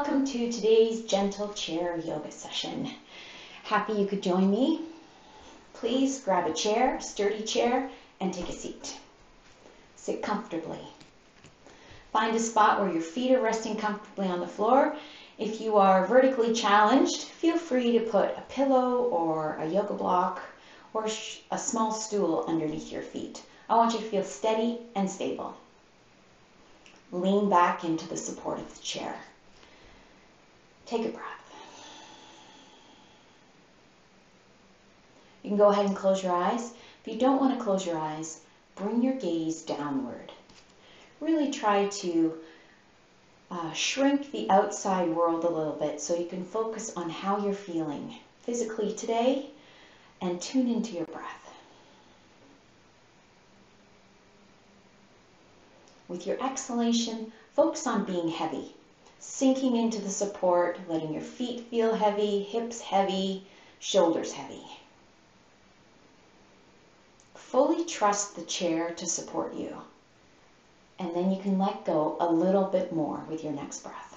welcome to today's gentle chair yoga session. Happy you could join me. Please grab a chair, a sturdy chair, and take a seat. Sit comfortably. Find a spot where your feet are resting comfortably on the floor. If you are vertically challenged, feel free to put a pillow or a yoga block or a small stool underneath your feet. I want you to feel steady and stable. Lean back into the support of the chair. Take a breath. You can go ahead and close your eyes. If you don't want to close your eyes, bring your gaze downward. Really try to shrink the outside world a little bit so you can focus on how you're feeling physically today and tune into your breath. With your exhalation, focus on being heavy, sinking into the support, letting your feet feel heavy, hips heavy, shoulders heavy. Fully trust the chair to support you, and then you can let go a little bit more with your next breath.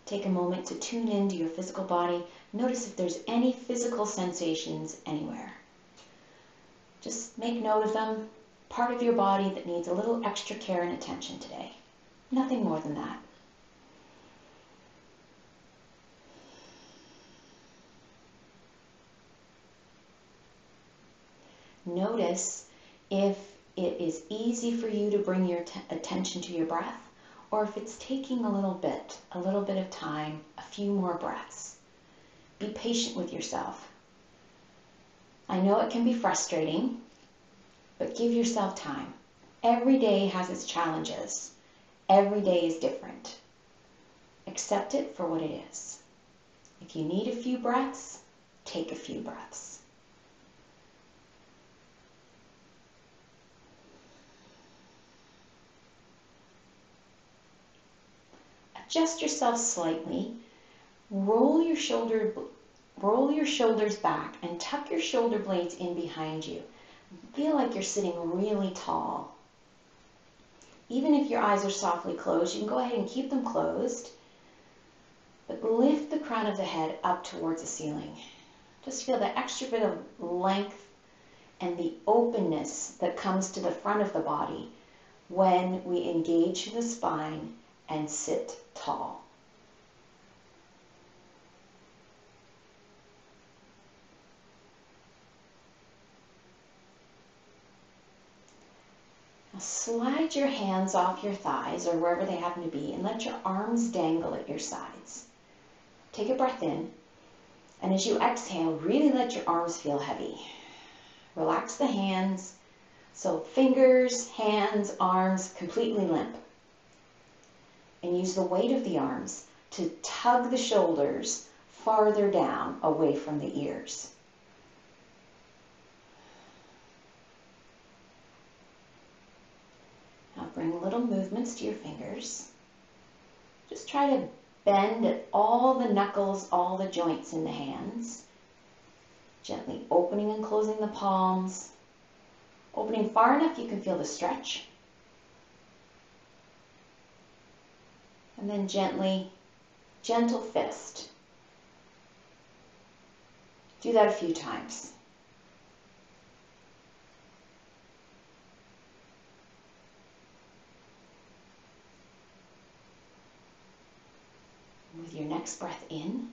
Take a moment to tune into your physical body. Notice if there's any physical sensations anywhere. Just make note of them. Part of your body that needs a little extra care and attention today. Nothing more than that. Notice if it is easy for you to bring your attention to your breath, or if it's taking a little bit of time, a few more breaths. Be patient with yourself. I know it can be frustrating, but give yourself time. Every day has its challenges. Every day is different. Accept it for what it is. If you need a few breaths, take a few breaths. Adjust yourself slightly. Roll your shoulders back and tuck your shoulder blades in behind you. Feel like you're sitting really tall. Even if your eyes are softly closed, you can go ahead and keep them closed, but lift the crown of the head up towards the ceiling. Just feel the extra bit of length and the openness that comes to the front of the body when we engage the spine and sit tall. Now slide your hands off your thighs or wherever they happen to be and let your arms dangle at your sides. Take a breath in, and as you exhale, really let your arms feel heavy. Relax the hands, so fingers, hands, arms completely limp. And use the weight of the arms to tug the shoulders farther down away from the ears. Now bring little movements to your fingers. Just try to bend at all the knuckles, all the joints in the hands. Gently opening and closing the palms. Opening far enough you can feel the stretch. And then gentle fist. Do that a few times. With your next breath in,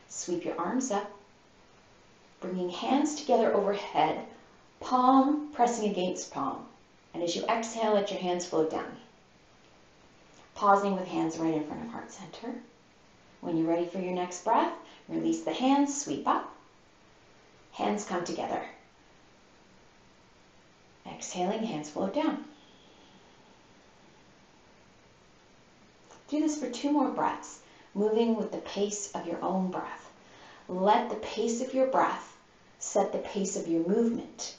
sweep your arms up, bringing hands together overhead, palm pressing against palm. And as you exhale, let your hands float down. Pausing with hands right in front of heart center. When you're ready for your next breath, release the hands, sweep up. Hands come together. Exhaling, hands float down. Do this for 2 more breaths, moving with the pace of your own breath. Let the pace of your breath set the pace of your movement.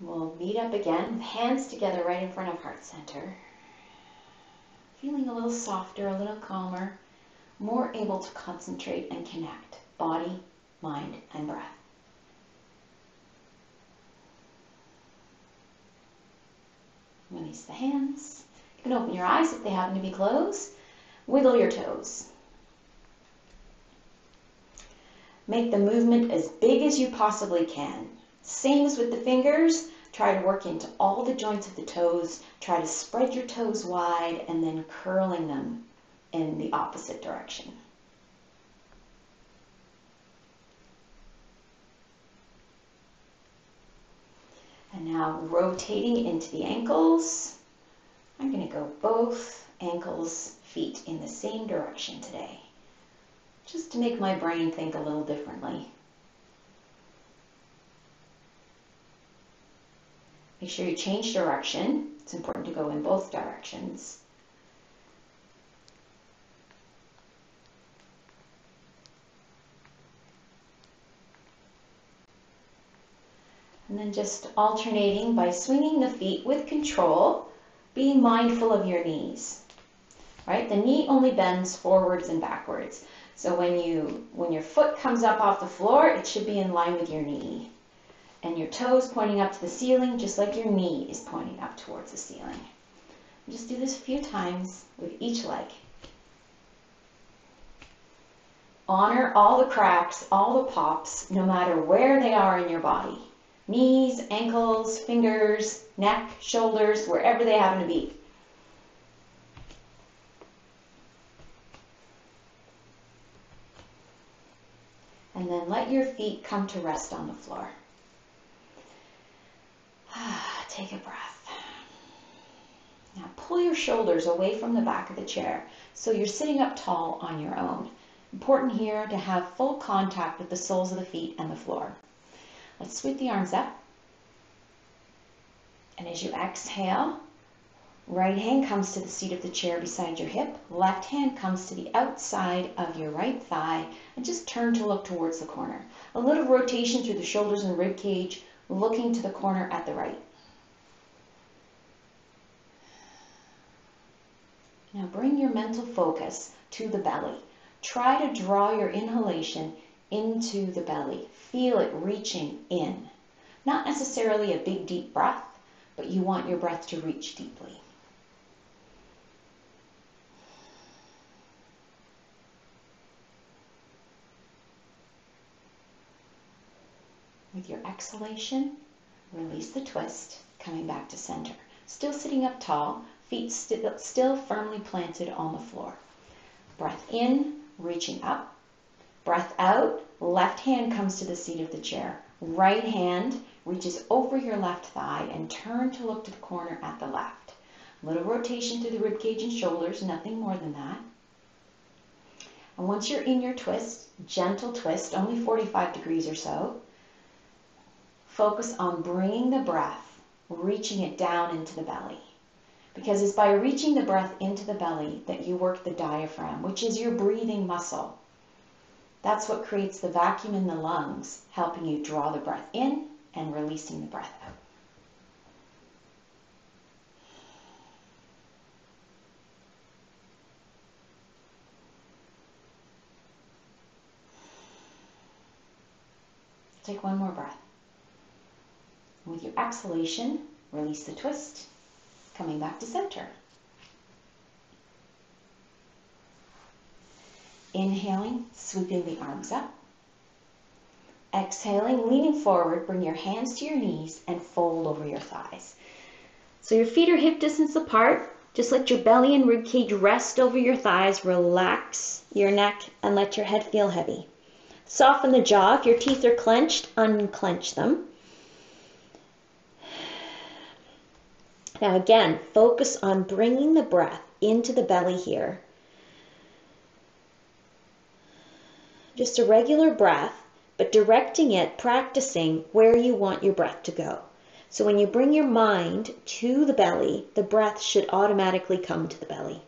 We'll meet up again, hands together right in front of heart center. Feeling a little softer, a little calmer, more able to concentrate and connect body, mind, and breath. Release the hands. You can open your eyes if they happen to be closed. Wiggle your toes. Make the movement as big as you possibly can. Same as with the fingers. Try to work into all the joints of the toes. Try to spread your toes wide and then curling them in the opposite direction. And now rotating into the ankles. I'm going to go both ankles, feet in the same direction today, just to make my brain think a little differently. Make sure you change direction. It's important to go in both directions. And then just alternating by swinging the feet with control, being mindful of your knees. Right? The knee only bends forwards and backwards. So when your foot comes up off the floor, it should be in line with your knee. And your toes pointing up to the ceiling, just like your knee is pointing up towards the ceiling. Just do this a few times with each leg. Honor all the cracks, all the pops, no matter where they are in your body. Knees, ankles, fingers, neck, shoulders, wherever they happen to be. And then let your feet come to rest on the floor. Take a breath. Now pull your shoulders away from the back of the chair so you're sitting up tall on your own. Important here to have full contact with the soles of the feet and the floor. Let's sweep the arms up. And as you exhale, right hand comes to the seat of the chair beside your hip. Left hand comes to the outside of your right thigh and just turn to look towards the corner. A little rotation through the shoulders and rib cage, looking to the corner at the right. Now bring your mental focus to the belly. Try to draw your inhalation into the belly. Feel it reaching in. Not necessarily a big deep breath, but you want your breath to reach deeply. With your exhalation, release the twist, coming back to center. Still sitting up tall, feet still firmly planted on the floor. Breath in, reaching up. Breath out, left hand comes to the seat of the chair. Right hand reaches over your left thigh and turn to look to the corner at the left. Little rotation through the rib cage and shoulders, nothing more than that. And once you're in your twist, gentle twist, only 45 degrees or so, focus on bringing the breath, reaching it down into the belly. Because it's by reaching the breath into the belly that you work the diaphragm, which is your breathing muscle. That's what creates the vacuum in the lungs, helping you draw the breath in and releasing the breath out. Take one more breath. With your exhalation, release the twist, coming back to center. Inhaling, sweeping the arms up. Exhaling, leaning forward, bring your hands to your knees and fold over your thighs. So your feet are hip distance apart. Just let your belly and rib cage rest over your thighs. Relax your neck and let your head feel heavy. Soften the jaw. If your teeth are clenched, unclench them. Now again, focus on bringing the breath into the belly here. Just a regular breath, but directing it, practicing where you want your breath to go. So when you bring your mind to the belly, the breath should automatically come to the belly.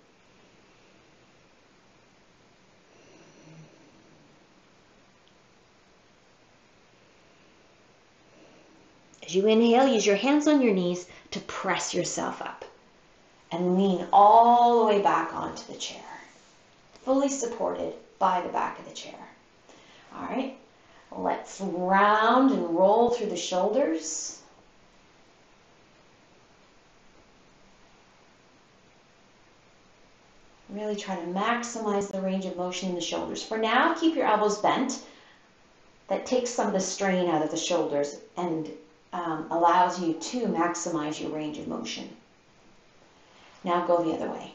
As you inhale, use your hands on your knees to press yourself up and lean all the way back onto the chair, fully supported by the back of the chair. All right, let's round and roll through the shoulders. Really try to maximize the range of motion in the shoulders. For now, keep your elbows bent. That takes some of the strain out of the shoulders and allows you to maximize your range of motion. Now go the other way.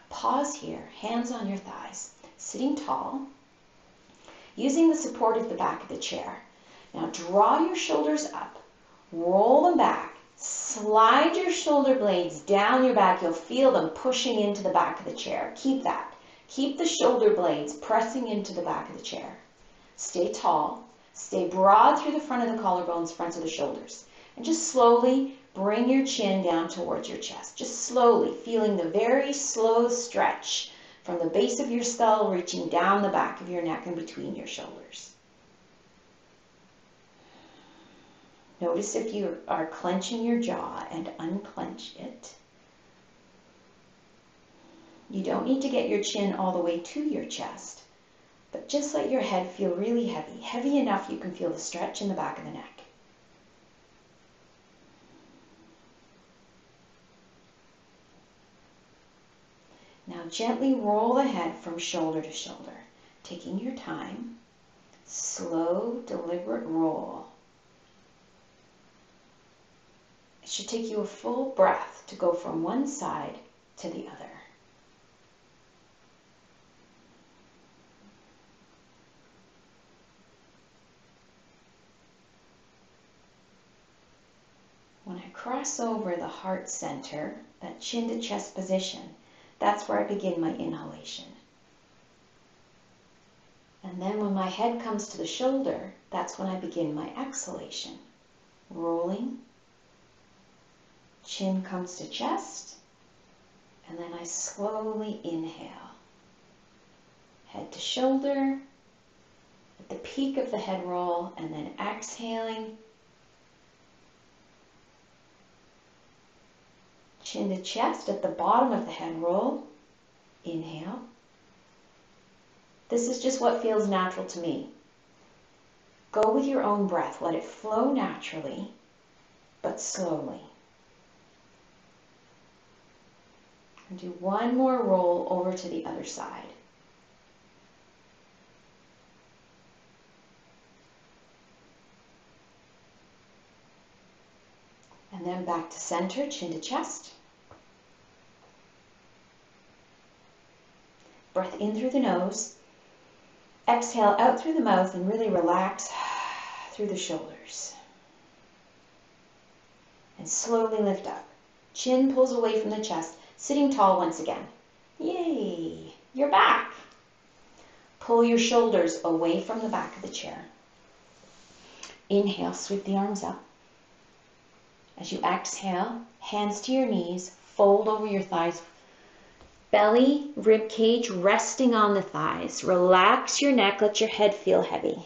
Pause here, hands on your thighs, sitting tall, using the support of the back of the chair. Now draw your shoulders up, roll them back, slide your shoulder blades down your back. You'll feel them pushing into the back of the chair. Keep that. Keep the shoulder blades pressing into the back of the chair. Stay tall. Stay broad through the front of the collarbones, front of the shoulders. And just slowly bring your chin down towards your chest. Just slowly, feeling the very slow stretch from the base of your skull reaching down the back of your neck and between your shoulders. Notice if you are clenching your jaw and unclench it. You don't need to get your chin all the way to your chest, but just let your head feel really heavy, heavy enough you can feel the stretch in the back of the neck. Now gently roll the head from shoulder to shoulder, taking your time. Slow, deliberate roll. It should take you a full breath to go from one side to the other. When I cross over the heart center, that chin to chest position, that's where I begin my inhalation. And then when my head comes to the shoulder, that's when I begin my exhalation. Rolling. Chin comes to chest, and then I slowly inhale. Head to shoulder, at the peak of the head roll, and then exhaling. Chin to chest at the bottom of the head roll. Inhale. This is just what feels natural to me. Go with your own breath. Let it flow naturally, but slowly. And do one more roll over to the other side. And then back to center, chin to chest. Breath in through the nose. Exhale out through the mouth and really relax through the shoulders. And slowly lift up. Chin pulls away from the chest, sitting tall once again. Yay! You're back. Pull your shoulders away from the back of the chair. Inhale, sweep the arms up. As you exhale, hands to your knees, fold over your thighs. Belly, rib cage resting on the thighs. Relax your neck, let your head feel heavy.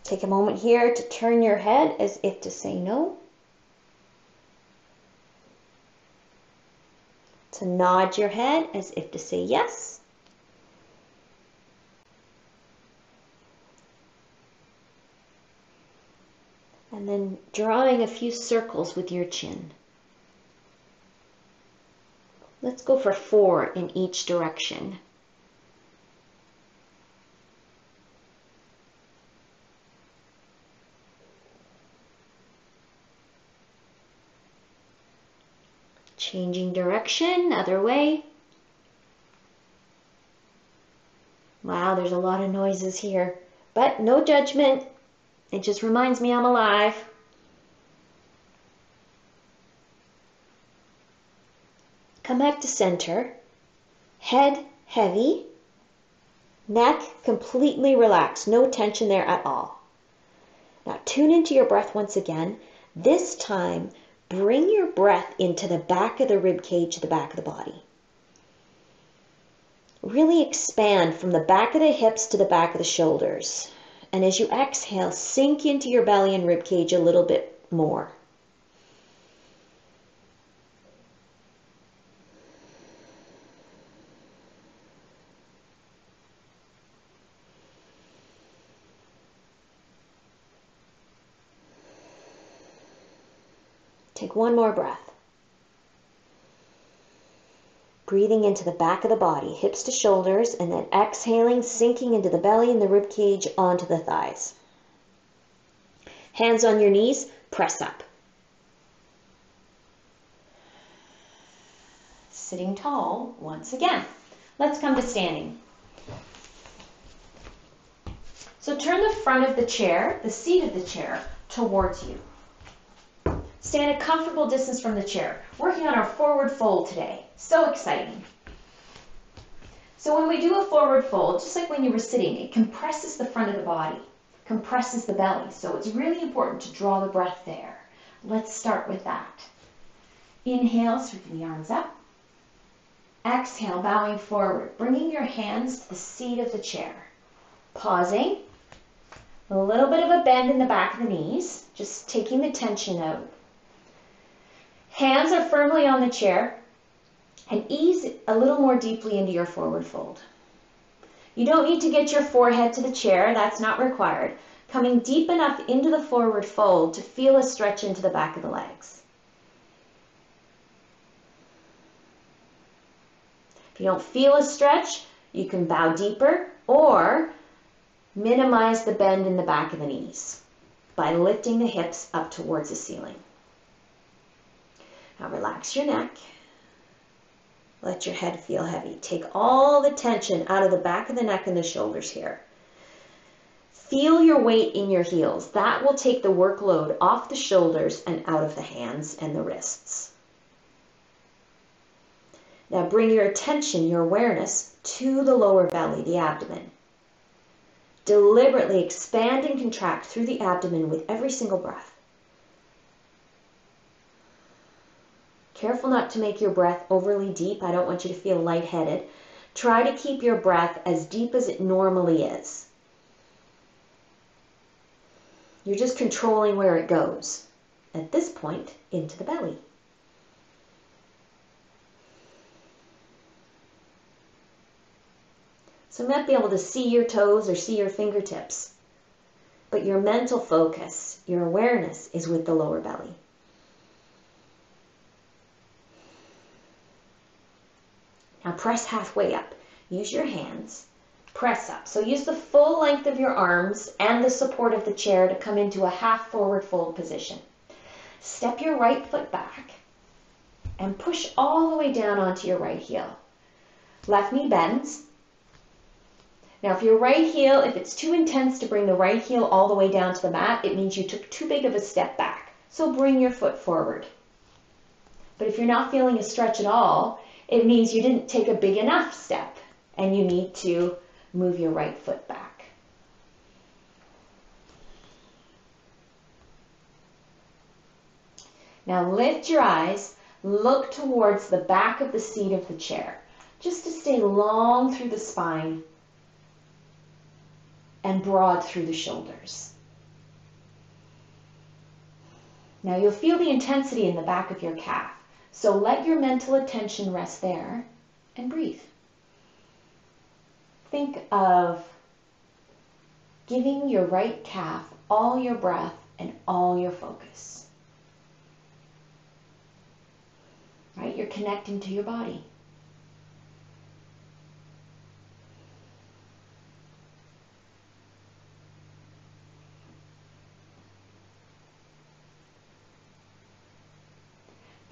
Take a moment here to turn your head as if to say no. To nod your head as if to say yes. And then drawing a few circles with your chin. Let's go for 4 in each direction. Changing direction, other way. Wow, there's a lot of noises here, but no judgment. It just reminds me I'm alive. Come back to center. Head heavy. Neck completely relaxed. No tension there at all. Now tune into your breath once again. This time, bring your breath into the back of the rib cage, the back of the body. Really expand from the back of the hips to the back of the shoulders. And as you exhale, sink into your belly and rib cage a little bit more. Take one more breath. Breathing into the back of the body, hips to shoulders, and then exhaling, sinking into the belly and the rib cage onto the thighs. Hands on your knees, press up. Sitting tall once again. Let's come to standing. So turn the front of the chair, the seat of the chair, towards you. Stand a comfortable distance from the chair. Working on our forward fold today. So exciting. So when we do a forward fold, just like when you were sitting, it compresses the front of the body, compresses the belly. So it's really important to draw the breath there. Let's start with that. Inhale, sweeping the arms up. Exhale, bowing forward, bringing your hands to the seat of the chair. Pausing. A little bit of a bend in the back of the knees, just taking the tension out. Hands are firmly on the chair and ease a little more deeply into your forward fold. You don't need to get your forehead to the chair, that's not required. Coming deep enough into the forward fold to feel a stretch into the back of the legs. If you don't feel a stretch, you can bow deeper or minimize the bend in the back of the knees by lifting the hips up towards the ceiling. Now relax your neck. Let your head feel heavy. Take all the tension out of the back of the neck and the shoulders here. Feel your weight in your heels. That will take the workload off the shoulders and out of the hands and the wrists. Now bring your attention, your awareness, to the lower belly, the abdomen. Deliberately expand and contract through the abdomen with every single breath. Careful not to make your breath overly deep. I don't want you to feel lightheaded. Try to keep your breath as deep as it normally is. You're just controlling where it goes. At this point, into the belly. So you might be able to see your toes or see your fingertips, but your mental focus, your awareness is with the lower belly. Now press halfway up. Use your hands. Press up. So use the full length of your arms and the support of the chair to come into a half forward fold position. Step your right foot back and push all the way down onto your right heel. Left knee bends. Now if your right heel, if it's too intense to bring the right heel all the way down to the mat, it means you took too big of a step back. So bring your foot forward. But if you're not feeling a stretch at all, it means you didn't take a big enough step and you need to move your right foot back. Now lift your eyes, look towards the back of the seat of the chair, just to stay long through the spine and broad through the shoulders. Now you'll feel the intensity in the back of your calf. So let your mental attention rest there and breathe. Think of giving your right calf all your breath and all your focus. Right? You're connecting to your body.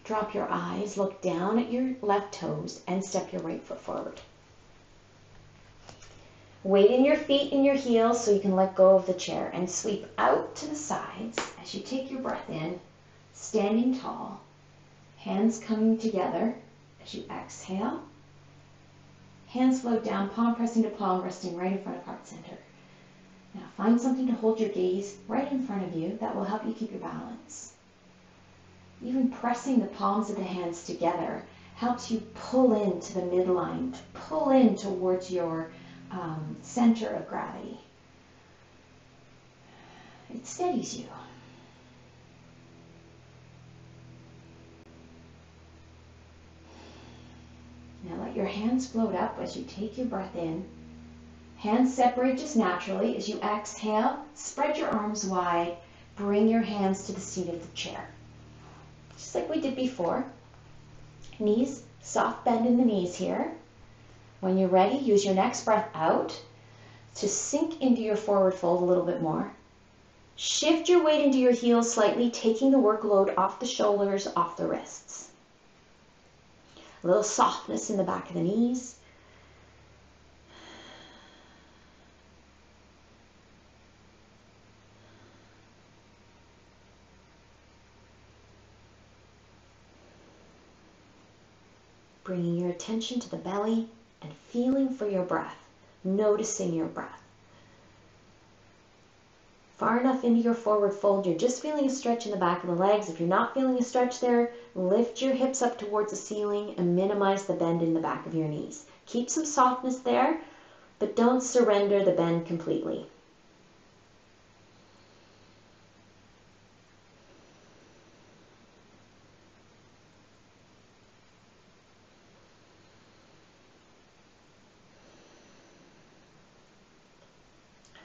Drop your eyes, look down at your left toes, and step your right foot forward. Weight in your feet and your heels so you can let go of the chair and sweep out to the sides as you take your breath in, standing tall, hands coming together as you exhale. Hands float down, palm pressing to palm, resting right in front of heart center. Now find something to hold your gaze right in front of you that will help you keep your balance. Even pressing the palms of the hands together helps you pull into the midline, pull in towards your center of gravity. It steadies you. Now let your hands float up as you take your breath in. Hands separate just naturally. As you exhale, spread your arms wide. Bring your hands to the seat of the chair. Just like we did before. Knees, soft bend in the knees here. When you're ready, use your next breath out to sink into your forward fold a little bit more. Shift your weight into your heels slightly, taking the workload off the shoulders, off the wrists. A little softness in the back of the knees. Bringing your attention to the belly and feeling for your breath, noticing your breath. Far enough into your forward fold, you're just feeling a stretch in the back of the legs. If you're not feeling a stretch there, lift your hips up towards the ceiling and minimize the bend in the back of your knees. Keep some softness there, but don't surrender the bend completely.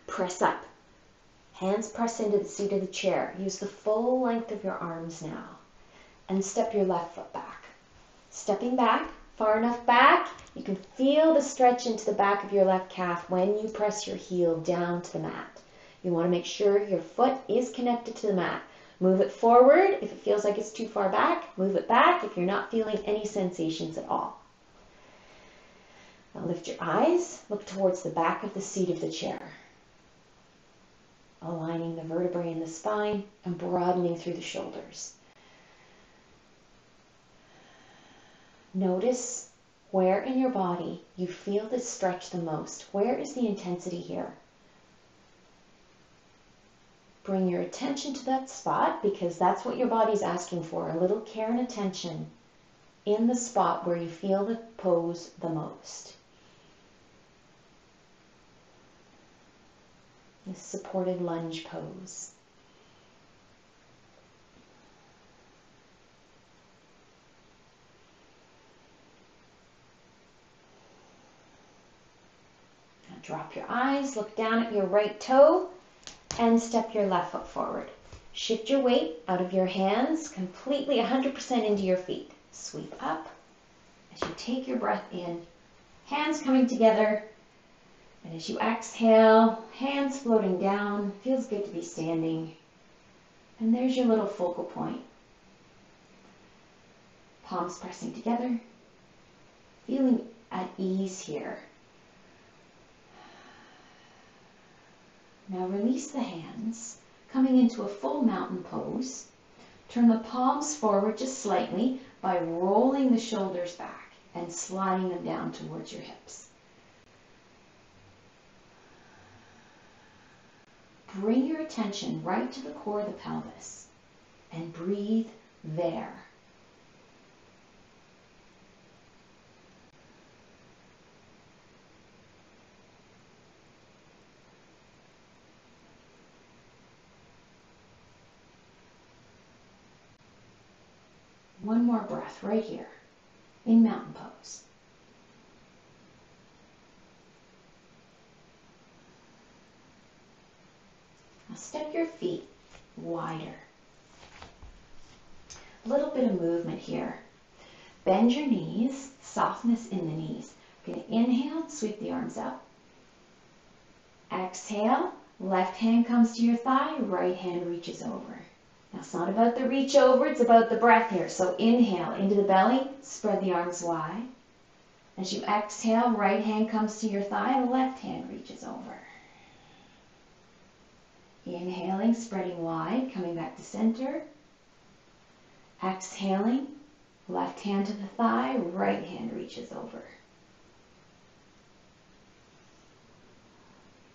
Press up. Hands press into the seat of the chair. Use the full length of your arms now. And step your left foot back. Stepping back, far enough back, you can feel the stretch into the back of your left calf when you press your heel down to the mat. You want to make sure your foot is connected to the mat. Move it forward if it feels like it's too far back. Move it back if you're not feeling any sensations at all. Now lift your eyes, look towards the back of the seat of the chair. Aligning the vertebrae in the spine and broadening through the shoulders. Notice where in your body you feel this stretch the most. Where is the intensity here? Bring your attention to that spot because that's what your body's asking for, a little care and attention in the spot where you feel the pose the most. This supported lunge pose. Now drop your eyes, look down at your right toe, and step your left foot forward. Shift your weight out of your hands, completely 100% into your feet. Sweep up as you take your breath in, hands coming together. And as you exhale, hands floating down, feels good to be standing. And there's your little focal point. Palms pressing together, feeling at ease here. Now release the hands, coming into a full mountain pose. Turn the palms forward just slightly by rolling the shoulders back and sliding them down towards your hips. Bring your attention right to the core of the pelvis and breathe there. One more breath right here in mountain pose. Now step your feet wider. A little bit of movement here. Bend your knees, softness in the knees. You're going to inhale, sweep the arms up. Exhale, left hand comes to your thigh, right hand reaches over. Now it's not about the reach over, it's about the breath here. So inhale into the belly, spread the arms wide. As you exhale, right hand comes to your thigh, left hand reaches over. Inhaling, spreading wide, coming back to center. Exhaling, left hand to the thigh, right hand reaches over.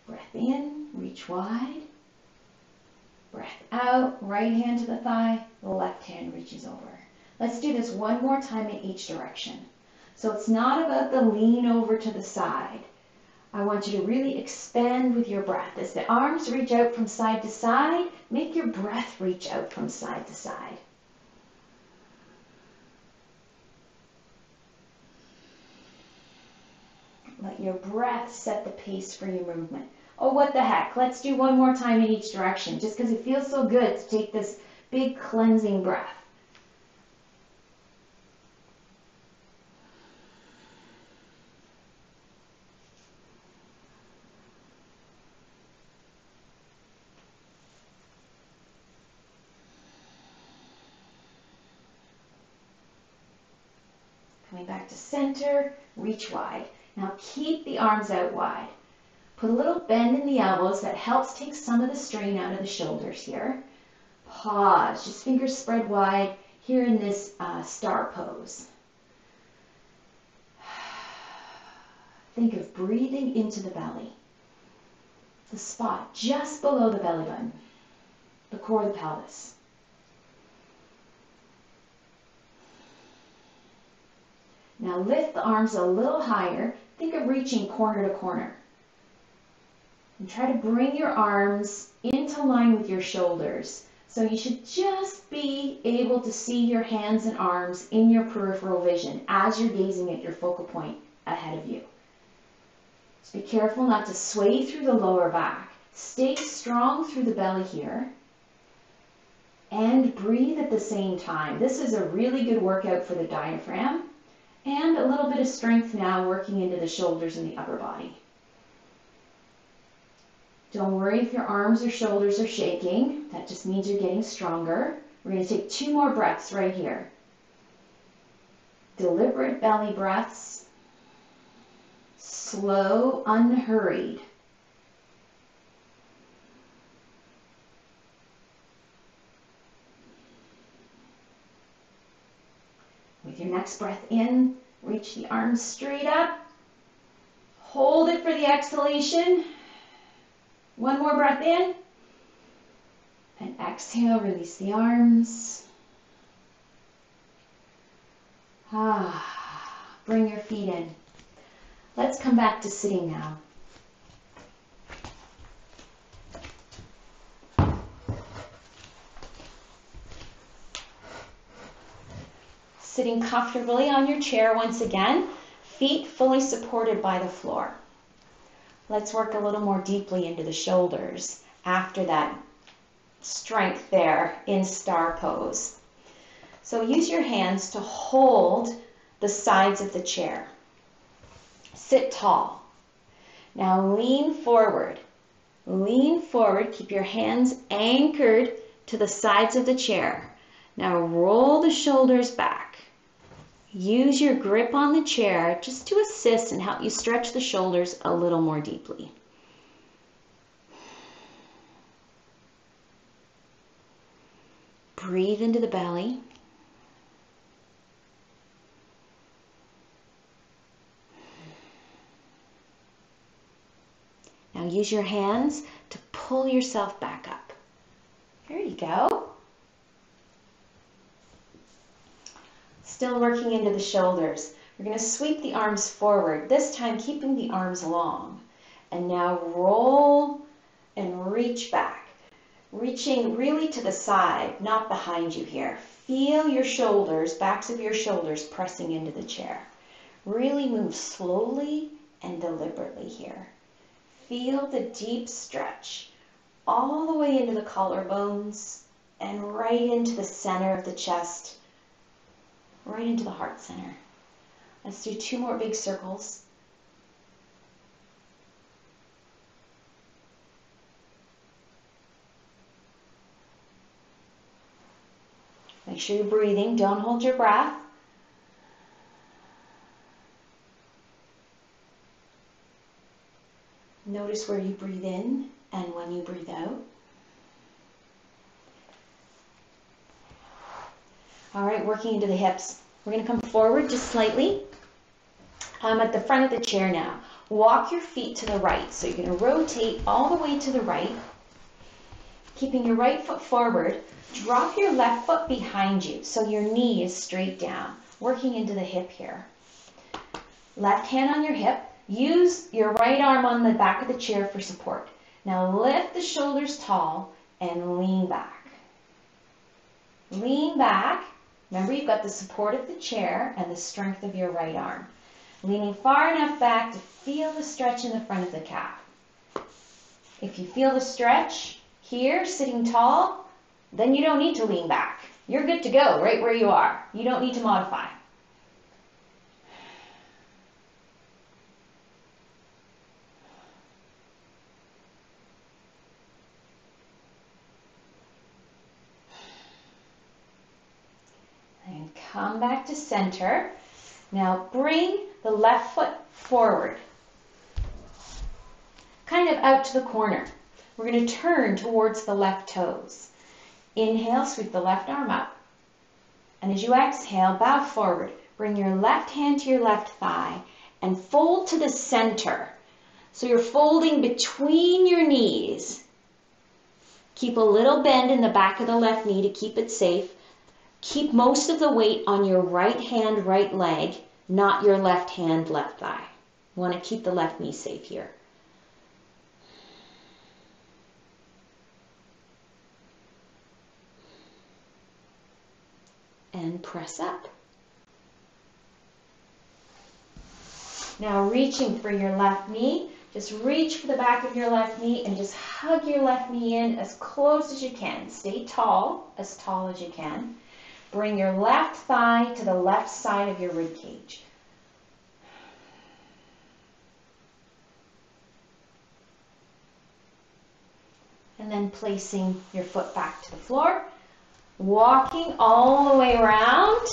Breath in, reach wide. Breath out, right hand to the thigh, the left hand reaches over. Let's do this one more time in each direction. So it's not about the lean over to the side. I want you to really expand with your breath. As the arms reach out from side to side, make your breath reach out from side to side. Let your breath set the pace for your movement. Oh, what the heck? Let's do one more time in each direction, just because it feels so good to take this big cleansing breath. Coming back to center, reach wide. Now keep the arms out wide. Put a little bend in the elbows. That helps take some of the strain out of the shoulders here. Pause, just fingers spread wide here in this star pose. Think of breathing into the belly. The spot just below the belly button, the core of the pelvis. Now lift the arms a little higher. Think of reaching corner to corner. And try to bring your arms into line with your shoulders. So you should just be able to see your hands and arms in your peripheral vision as you're gazing at your focal point ahead of you. Just be careful not to sway through the lower back. Stay strong through the belly here. And breathe at the same time. This is a really good workout for the diaphragm. And a little bit of strength now working into the shoulders and the upper body. Don't worry if your arms or shoulders are shaking. That just means you're getting stronger. We're going to take 2 more breaths right here. Deliberate belly breaths. Slow, unhurried. With your next breath in, reach the arms straight up. Hold it for the exhalation. 1 more breath in. And exhale, release the arms. Bring your feet in. Let's come back to sitting now. Sitting comfortably on your chair once again, feet fully supported by the floor. Let's work a little more deeply into the shoulders after that strength there in star pose. So use your hands to hold the sides of the chair. Sit tall. Now lean forward. Lean forward. Keep your hands anchored to the sides of the chair. Now roll the shoulders back. Use your grip on the chair just to assist and help you stretch the shoulders a little more deeply. Breathe into the belly. Now use your hands to pull yourself back up. There you go. Still working into the shoulders. We're going to sweep the arms forward, this time keeping the arms long. And now roll and reach back. Reaching really to the side, not behind you here. Feel your shoulders, backs of your shoulders pressing into the chair. Really move slowly and deliberately here. Feel the deep stretch all the way into the collarbones and right into the center of the chest. Right into the heart center. Let's do 2 more big circles. Make sure you're breathing. Don't hold your breath. Notice where you breathe in and when you breathe out. All right, working into the hips. We're going to come forward just slightly. I'm at the front of the chair now. Walk your feet to the right. So you're going to rotate all the way to the right. Keeping your right foot forward, drop your left foot behind you so your knee is straight down, working into the hip here. Left hand on your hip. Use your right arm on the back of the chair for support. Now lift the shoulders tall and lean back. Lean back. Remember, you've got the support of the chair and the strength of your right arm. Leaning far enough back to feel the stretch in the front of the calf. If you feel the stretch here, sitting tall, then you don't need to lean back. You're good to go right where you are. You don't need to modify. And come back to center. Now bring the left foot forward, kind of out to the corner. We're going to turn towards the left toes. Inhale, sweep the left arm up. And as you exhale, bow forward. Bring your left hand to your left thigh and fold to the center. So you're folding between your knees. Keep a little bend in the back of the left knee to keep it safe. Keep most of the weight on your right hand, right leg, not your left hand, left thigh. You want to keep the left knee safe here. And press up. Now reaching for your left knee, just reach for the back of your left knee and just hug your left knee in as close as you can. Stay tall as you can. Bring your left thigh to the left side of your rib cage. And then placing your foot back to the floor. Walking all the way around.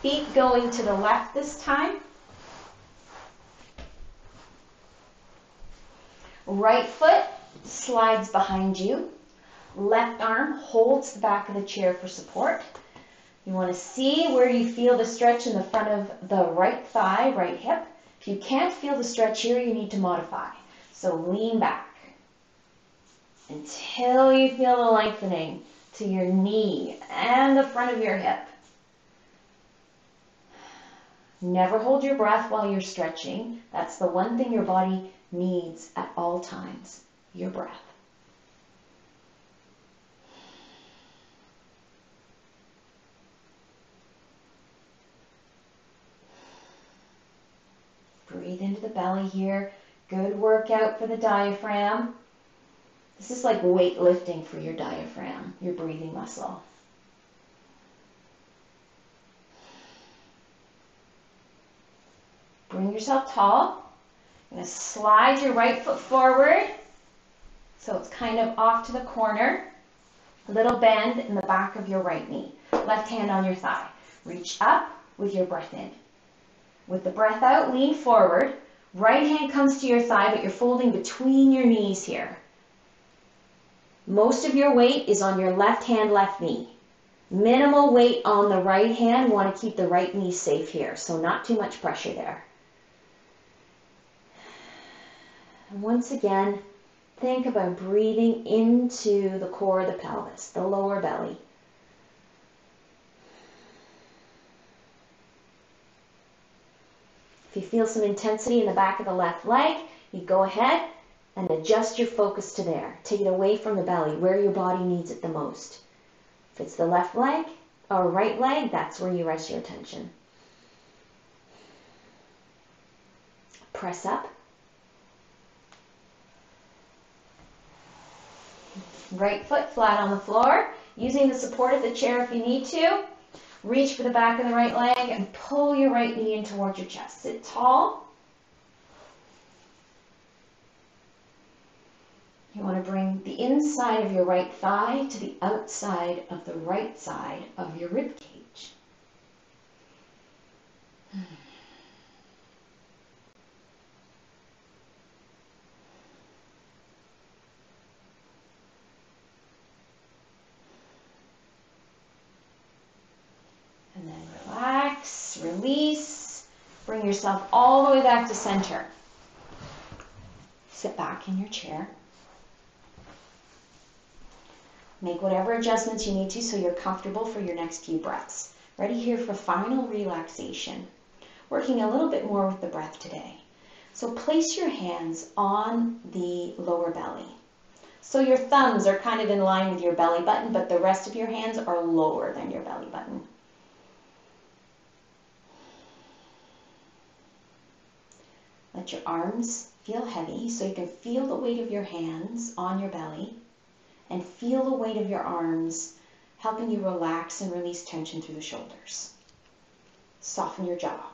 Feet going to the left this time. Right foot slides behind you. Left arm holds the back of the chair for support. You want to see where you feel the stretch in the front of the right thigh, right hip. If you can't feel the stretch here, you need to modify. So lean back until you feel the lengthening to your knee and the front of your hip. Never hold your breath while you're stretching. That's the one thing your body needs at all times, your breath. Breathe into the belly here. Good workout for the diaphragm. This is like weightlifting for your diaphragm, your breathing muscle. Bring yourself tall. You're going to slide your right foot forward so it's kind of off to the corner. A little bend in the back of your right knee. Left hand on your thigh. Reach up with your breath in. With the breath out, lean forward. Right hand comes to your thigh, but you're folding between your knees here. Most of your weight is on your left hand, left knee. Minimal weight on the right hand. Want to keep the right knee safe here, so not too much pressure there. And once again, think about breathing into the core of the pelvis, the lower belly. If you feel some intensity in the back of the left leg, you go ahead and adjust your focus to there. Take it away from the belly, where your body needs it the most. If it's the left leg or right leg, that's where you rest your attention. Press up. Right foot flat on the floor, using the support of the chair if you need to. Reach for the back of the right leg and pull your right knee in towards your chest. Sit tall. You want to bring the inside of your right thigh to the outside of the right side of your rib cage. And then relax, release, bring yourself all the way back to center. Sit back in your chair. Make whatever adjustments you need to so you're comfortable for your next few breaths. Ready here for final relaxation. Working a little bit more with the breath today. So place your hands on the lower belly. So your thumbs are kind of in line with your belly button, but the rest of your hands are lower than your belly button. Let your arms feel heavy so you can feel the weight of your hands on your belly and feel the weight of your arms helping you relax and release tension through the shoulders. Soften your jaw.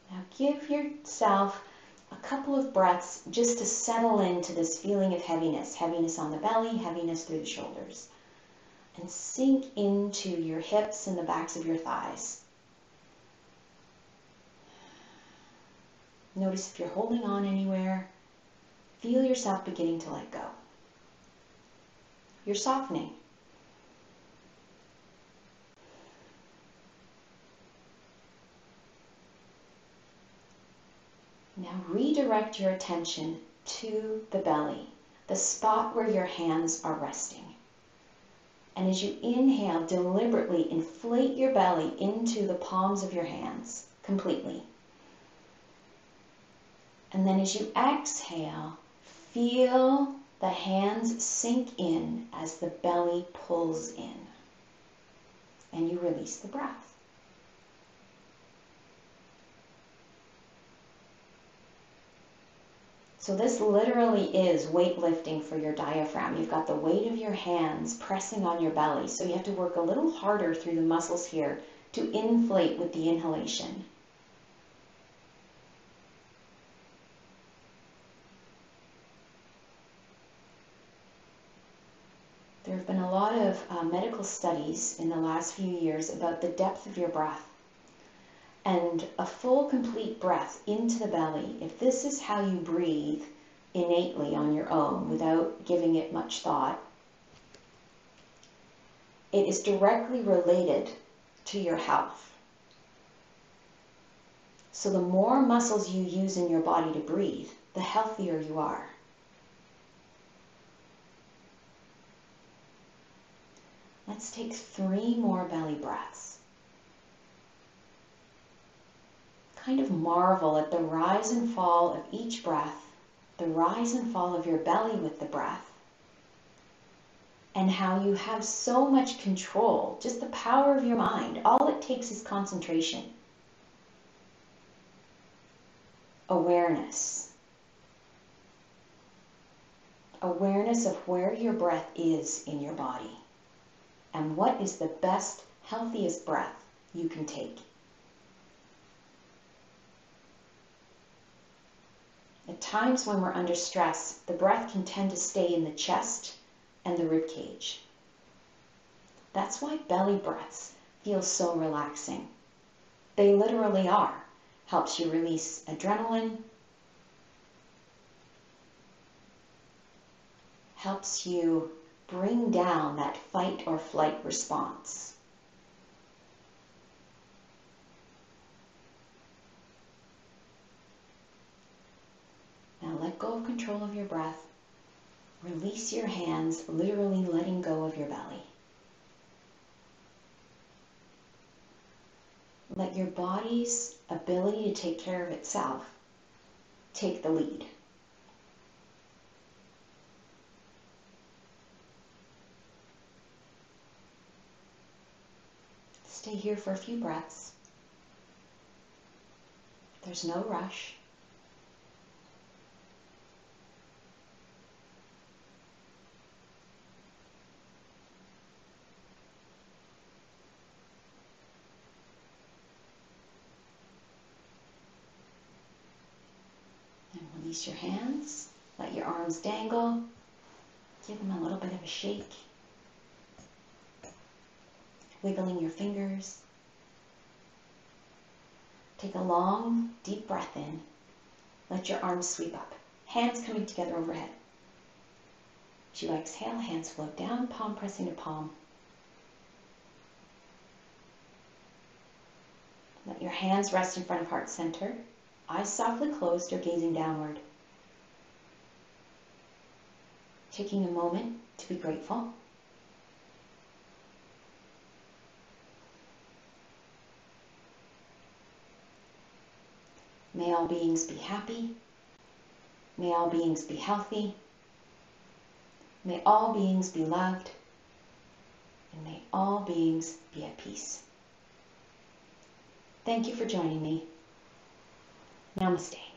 Now give yourself a couple of breaths just to settle into this feeling of heaviness. Heaviness on the belly, heaviness through the shoulders. And sink into your hips and the backs of your thighs. Notice if you're holding on anywhere. Feel yourself beginning to let go. You're softening. Now redirect your attention to the belly, the spot where your hands are resting. And as you inhale, deliberately inflate your belly into the palms of your hands completely. And then as you exhale, feel the hands sink in as the belly pulls in. And you release the breath. So this literally is weightlifting for your diaphragm. You've got the weight of your hands pressing on your belly, so you have to work a little harder through the muscles here to inflate with the inhalation. There have been a lot of medical studies in the last few years about the depth of your breath. And a full, complete breath into the belly, if this is how you breathe innately on your own without giving it much thought, it is directly related to your health. So the more muscles you use in your body to breathe, the healthier you are. Let's take 3 more belly breaths. Kind of marvel at the rise and fall of each breath, the rise and fall of your belly with the breath, and how you have so much control, just the power of your mind. All it takes is concentration, awareness. Awareness of where your breath is in your body and what is the best, healthiest breath you can take. At times when we're under stress, the breath can tend to stay in the chest and the rib cage. That's why belly breaths feel so relaxing. They literally are. Helps you release adrenaline, helps you bring down that fight or flight response. Now let go of control of your breath. Release your hands, literally letting go of your belly. Let your body's ability to take care of itself take the lead. Stay here for a few breaths. There's no rush. And release your hands. Let your arms dangle. Give them a little bit of a shake. Wiggling your fingers. Take a long, deep breath in. Let your arms sweep up. Hands coming together overhead. As you exhale, hands float down, palm pressing to palm. Let your hands rest in front of heart center. eyes softly closed or gazing downward. Taking a moment to be grateful. May all beings be happy. May all beings be healthy. May all beings be loved. And may all beings be at peace. Thank you for joining me. Namaste.